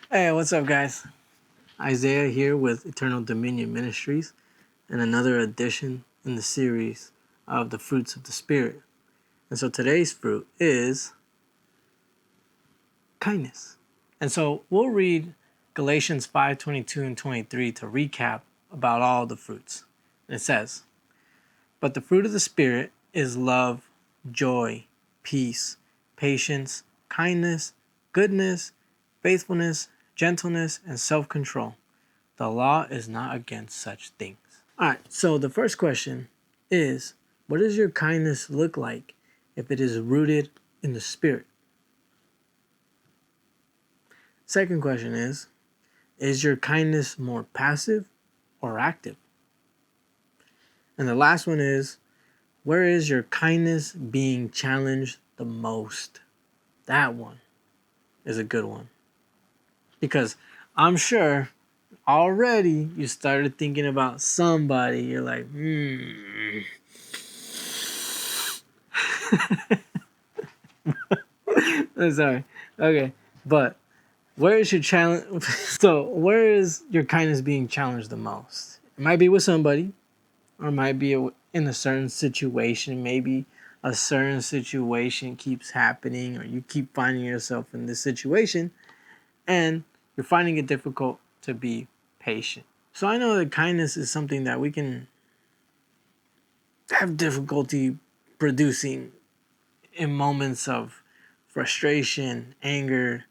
Hey, what's up, guys? Isaiah here with Eternal Dominion Ministries and another edition in the series of the fruits of the Spirit. And so today's fruit is kindness. And so we'll read Galatians 5:22 and 23 to recap about all the fruits. And it says, "But the fruit of the Spirit is love, joy, peace, patience, kindness, goodness, faithfulness, gentleness, and self-control. The law is not against such things." All right, so the first question is, what does your kindness look like if it is rooted in the Spirit? Second question is your kindness more passive or active? And the last one is, where is your kindness being challenged the most? That one is a good one. Because I'm sure already you started thinking about somebody. You're like, I'm sorry. Okay. But where is your challenge? So, where is your kindness being challenged the most? It might be with somebody, or it might be in a certain situation. Maybe a certain situation keeps happening, or you keep finding yourself in this situation, and you're finding it difficult to be patient. So, I know that kindness is something that we can have difficulty producing in moments of frustration, anger,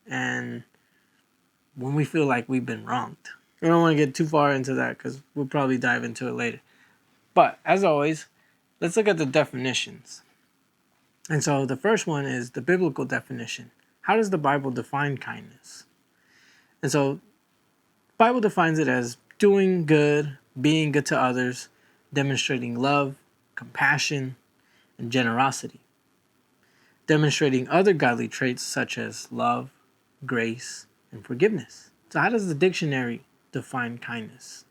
and when we feel like we've been wronged. I don't want to get too far into that because we'll probably dive into it later. But as always, let's look at the definitions. And so the first one is the biblical definition. How does the Bible define kindness? And so the Bible defines it as doing good, being good to others, demonstrating love, compassion, and generosity. Demonstrating other godly traits such as love, grace, and forgiveness. So how does the dictionary define kindness?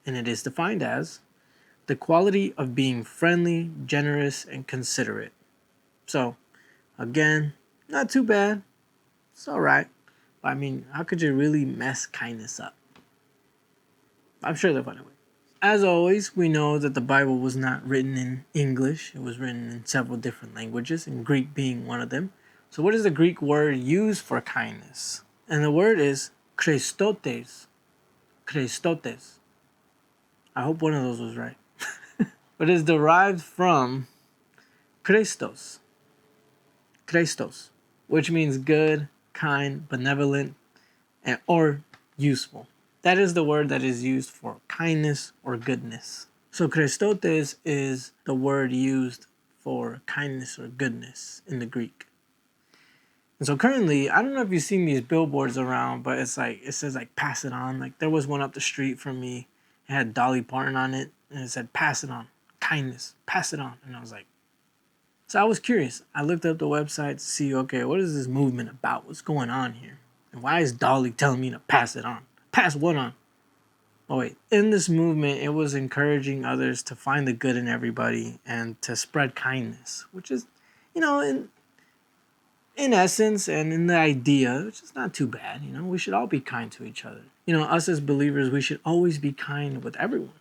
And it is defined as the quality of being friendly, generous, and considerate. So, again, not too bad. It's all right. But I mean, how could you really mess kindness up? I'm sure they'll find a way. As always, we know that the Bible was not written in English. It was written in several different languages, and Greek being one of them. So what is the Greek word used for kindness? And the word is Christotes. Christotes. I hope one of those was right. But it is derived from Christos. Christos, which means good, kind, benevolent, or useful. That is the word that is used for kindness or goodness. So Christotes is the word used for kindness or goodness in the Greek. And so currently, I don't know if you've seen these billboards around, but it says like pass it on. Like there was one up the street from me. It had Dolly Parton on it, and it said pass it on. Kindness, pass it on. And I was like, so I was curious. I looked up the website to see, okay, what is this movement about? What's going on here? And why is Dolly telling me to pass it on? Pass what on? Oh, wait. In this movement, it was encouraging others to find the good in everybody and to spread kindness, which is, in essence and in the idea, which is not too bad. We should all be kind to each other. Us as believers, we should always be kind with everyone.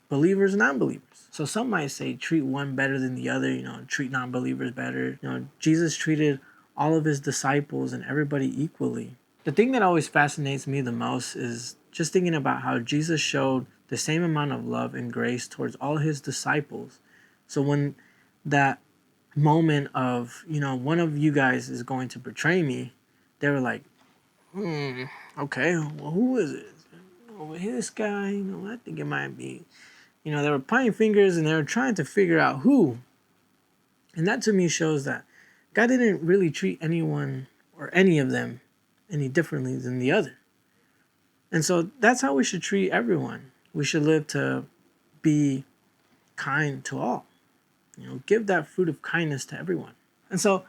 Believers, non-believers. So some might say treat one better than the other, treat non-believers better. Jesus treated all of his disciples and everybody equally. The thing that always fascinates me the most is just thinking about how Jesus showed the same amount of love and grace towards all his disciples. So when that moment of, one of you guys is going to betray me, they were like, okay, well, who is it? Oh, this guy, I think it might be. They were pointing fingers and they were trying to figure out who. And that to me shows that God didn't really treat anyone or any of them any differently than the other. And so that's how we should treat everyone. We should live to be kind to all. Give that fruit of kindness to everyone. And so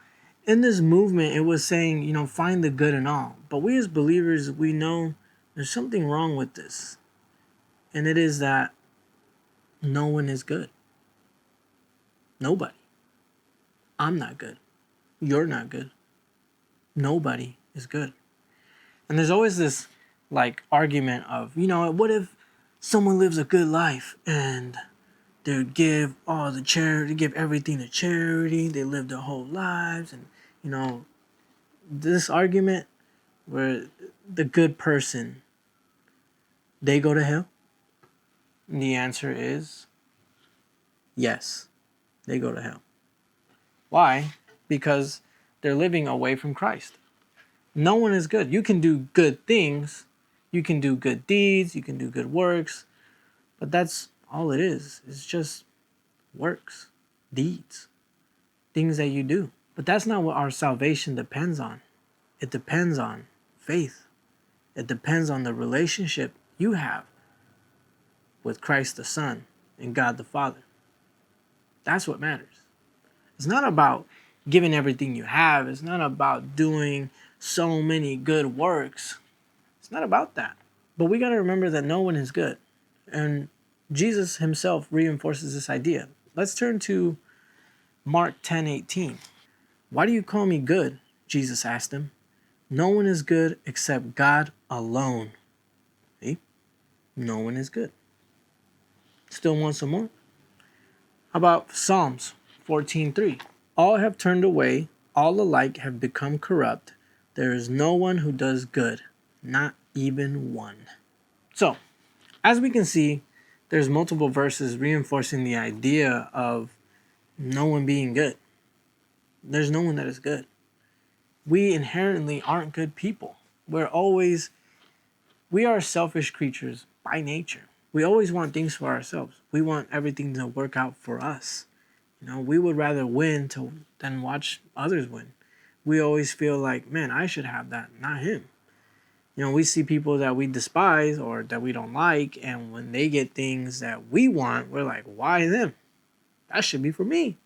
in this movement, it was saying, find the good in all. But we as believers, we know there's something wrong with this. And it is that no one is good. Nobody. I'm not good. You're not good. Nobody is good. And there's always this like argument of, what if someone lives a good life and they give all the charity, give everything to charity, they live their whole lives, and this argument where the good person, they go to hell? And the answer is yes, they go to hell. Why? Because they're living away from Christ. No one is good. You can do good things, you can do good deeds, you can do good works, but that's all it is. It's just works, deeds, things that you do. But that's not what our salvation depends on. It depends on faith. It depends on the relationship you have with Christ the Son and God the Father. That's what matters. It's not about giving everything you have. It's not about doing so many good works. It's not about that. But we got to remember that no one is good. And Jesus himself reinforces this idea. Let's turn to Mark 10:18. Why do you call me good? Jesus asked him. No one is good except God alone. See? No one is good. Still want some more? How about Psalms 14:3? All have turned away, all alike have become corrupt. There is no one who does good, not even one. So, as we can see, there's multiple verses reinforcing the idea of no one being good. There's no one that is good. We inherently aren't good people. We are selfish creatures by nature. We always want things for ourselves. We want everything to work out for us. We would rather win than watch others win. We always feel like, man, I should have that, not him. We see people that we despise or that we don't like, and when they get things that we want, we're like, why them? That should be for me.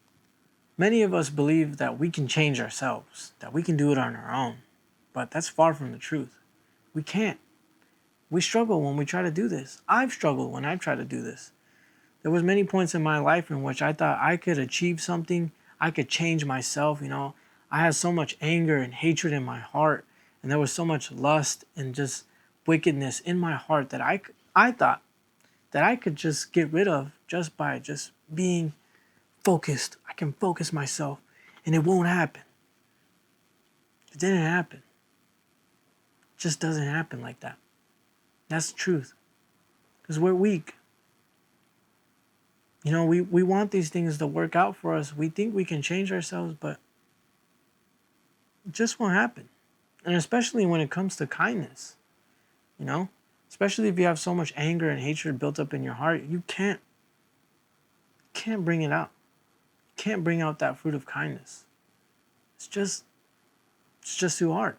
Many of us believe that we can change ourselves, that we can do it on our own, but that's far from the truth. We can't. We struggle when we try to do this. I've struggled when I've tried to do this. There was many points in my life in which I thought I could achieve something, I could change myself. I had so much anger and hatred in my heart, and there was so much lust and just wickedness in my heart that I thought that I could just get rid of just by just being focused. I can focus myself and it won't happen. It didn't happen. It just doesn't happen like that. That's the truth. Because we're weak. We want these things to work out for us. We think we can change ourselves, but it just won't happen. And especially when it comes to kindness, especially if you have so much anger and hatred built up in your heart, you can't bring it out. You can't bring out that fruit of kindness. It's just too hard.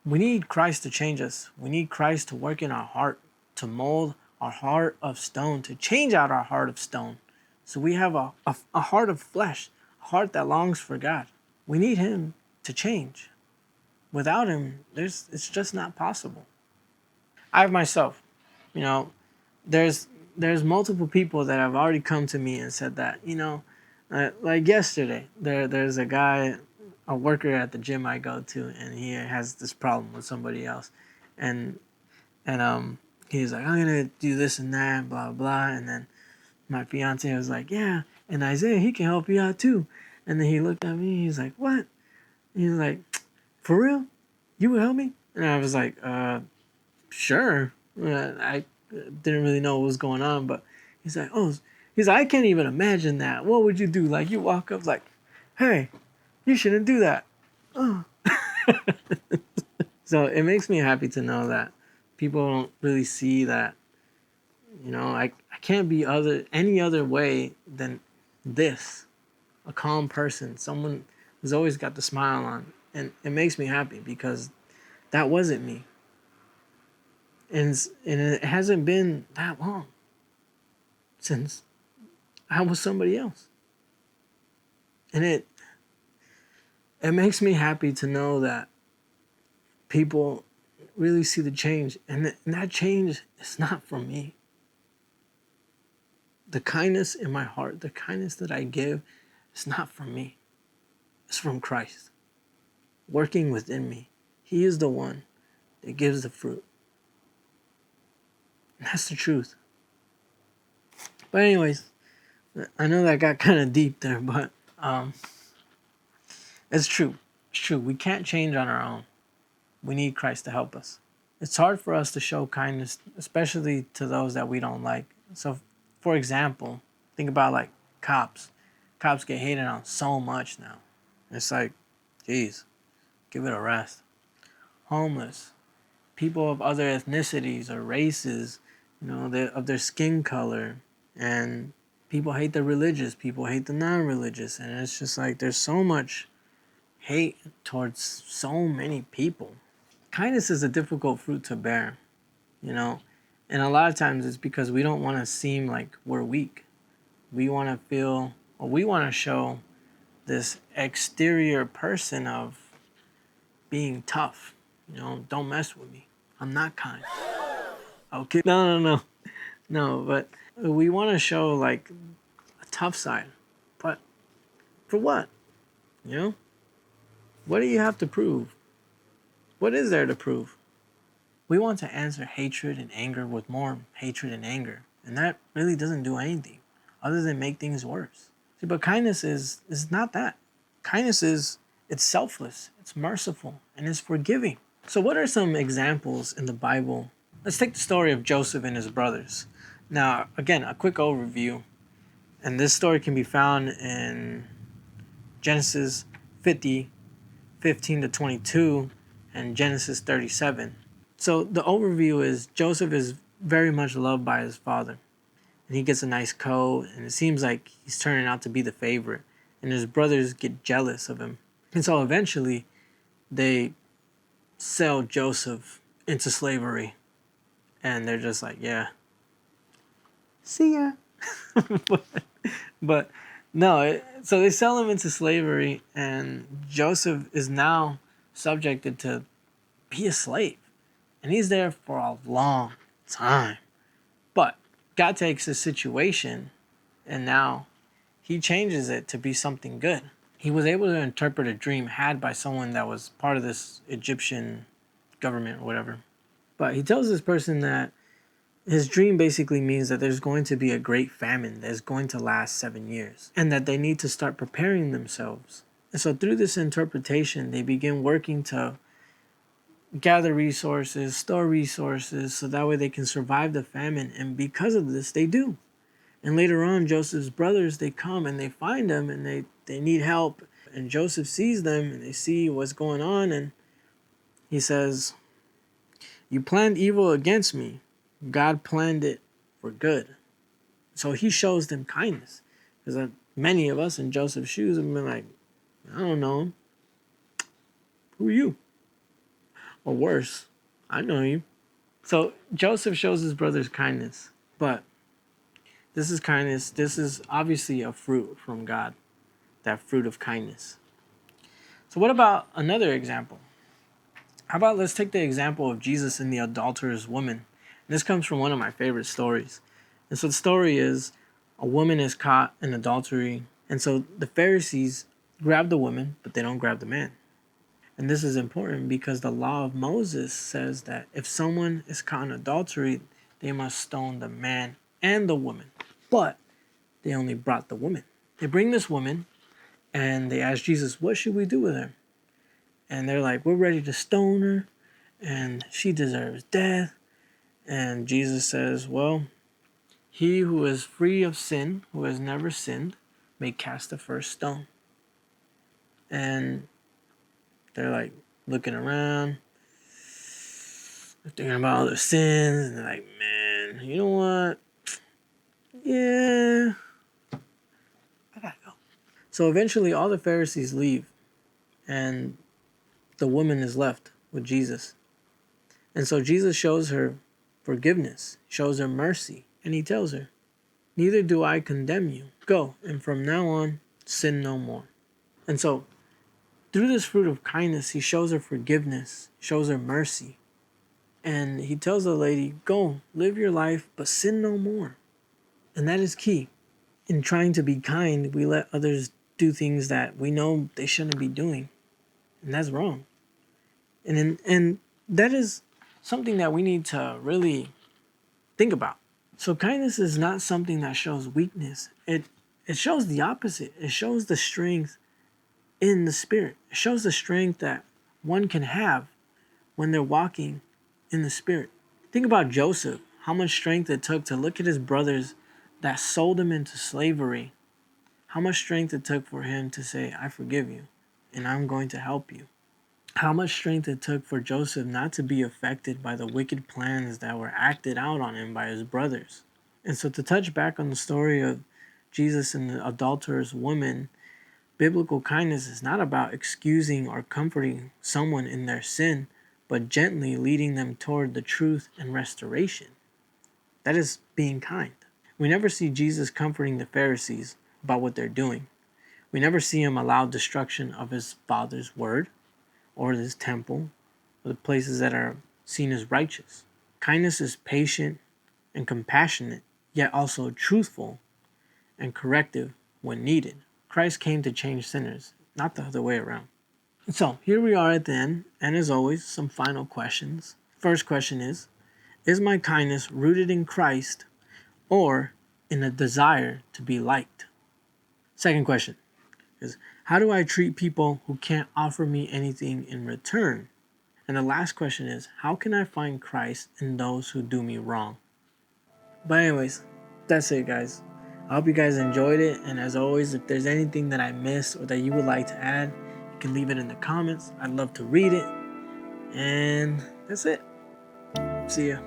We need Christ to change us. We need Christ to work in our heart, to mold our heart of stone, to change out our heart of stone. So we have a heart of flesh, a heart that longs for God. We need him to change. Without him, it's just not possible. I have myself, there's multiple people that have already come to me and said that, like yesterday, there's a guy, a worker at the gym I go to, and he has this problem with somebody else, and he's like, I'm gonna do this and that, blah blah, and then my fiance was like, yeah, and Isaiah, he can help you out too, and then he looked at me, he's like, what? He's like, for real? You would help me? And I was like, sure. I didn't really know what was going on, but he's like, I can't even imagine that. What would you do? Like, you walk up like, hey, you shouldn't do that. Oh. So it makes me happy to know that people don't really see that, I can't be any other way than this. A calm person, someone who's always got the smile on. And it makes me happy because that wasn't me. And it hasn't been that long since I was somebody else. And it makes me happy to know that people really see the change. And that change is not from me. The kindness in my heart, the kindness that I give, is not from me. It's from Christ working within me. He is the one that gives the fruit. And that's the truth. But anyways, I know that got kind of deep there, but it's true. It's true. We can't change on our own. We need Christ to help us. It's hard for us to show kindness, especially to those that we don't like. So, for example, think about like cops. Cops get hated on so much now. It's like, geez, give it a rest. Homeless, people of other ethnicities or races, of their skin color, and people hate the religious, people hate the non-religious, and it's just like there's so much hate towards so many people. Kindness is a difficult fruit to bear, and a lot of times it's because we don't want to seem like we're weak. We want to feel, or we want to show this exterior person of being tough. Don't mess with me. I'm not kind. Okay. No, but we want to show like a tough side. But for what? What do you have to prove? What is there to prove? We want to answer hatred and anger with more hatred and anger. And that really doesn't do anything other than make things worse. See, but kindness is not that. Kindness it's selfless, it's merciful, and it's forgiving. So what are some examples in the Bible? Let's take the story of Joseph and his brothers. Now, again, a quick overview. And this story can be found in Genesis 50, 15 to 22, and Genesis 37. So the overview is Joseph is very much loved by his father. And he gets a nice coat, and it seems like he's turning out to be the favorite. And his brothers get jealous of him. And so eventually, they sell Joseph into slavery. And they're just like, yeah, see ya. but no, so they sell him into slavery, and Joseph is now subjected to be a slave. And he's there for a long time. But God takes his situation, and now he changes it to be something good. He was able to interpret a dream had by someone that was part of this Egyptian government or whatever. But he tells this person that his dream basically means that there's going to be a great famine that's going to last 7 years, and that they need to start preparing themselves. And so through this interpretation, they begin working to gather resources, store resources, so that way they can survive the famine. And because of this, they do. And later on, Joseph's brothers, they come and they find him, and they need help. And Joseph sees them, and they see what's going on, and he says, "You planned evil against me. God planned it for good." So he shows them kindness. Because many of us in Joseph's shoes have been like, I don't know him. Who are you? Or worse, I know you. So Joseph shows his brothers kindness. But this is kindness. This is obviously a fruit from God. That fruit of kindness. So what about another example? How about let's take the example of Jesus and the adulterous woman. This comes from one of my favorite stories. And so the story is a woman is caught in adultery. And so the Pharisees grab the woman, but they don't grab the man. And this is important because the law of Moses says that if someone is caught in adultery, they must stone the man and the woman. But they only brought the woman. They bring this woman and they ask Jesus, what should we do with her? And they're like, we're ready to stone her and she deserves death. And Jesus says, well, he who is free of sin, who has never sinned, may cast the first stone. And they're like looking around, they're thinking about all their sins, and they're like, man, you know what? Yeah, I gotta go. So eventually all the Pharisees leave, and the woman is left with Jesus. And so Jesus shows her forgiveness, shows her mercy, and he tells her, neither do I condemn you. Go, and from now on, sin no more. And so through this fruit of kindness, he shows her forgiveness, shows her mercy. And he tells the lady, go, live your life, but sin no more. And that is key. In trying to be kind, we let others do things that we know they shouldn't be doing. And that's wrong. And that is something that we need to really think about. So kindness is not something that shows weakness. It shows the opposite. It shows the strength in the spirit. It shows the strength that one can have when they're walking in the spirit. Think about Joseph, how much strength it took to look at his brothers that sold him into slavery. How much strength it took for him to say, I forgive you and I'm going to help you. How much strength it took for Joseph not to be affected by the wicked plans that were acted out on him by his brothers. And so to touch back on the story of Jesus and the adulterous woman, biblical kindness is not about excusing or comforting someone in their sin, but gently leading them toward the truth and restoration. That is being kind. We never see Jesus comforting the Pharisees about what they're doing. We never see him allow destruction of his Father's word or his temple or the places that are seen as righteous. Kindness is patient and compassionate, yet also truthful and corrective when needed. Christ came to change sinners, not the other way around. So here we are at the end, and as always, some final questions. First question is my kindness rooted in Christ or in a desire to be liked? Second question is, how do I treat people who can't offer me anything in return? And the last question is, how can I find Christ in those who do me wrong? But anyways, that's it, guys. I hope you guys enjoyed it. And as always, if there's anything that I missed or that you would like to add, you can leave it in the comments. I'd love to read it. And that's it. See ya.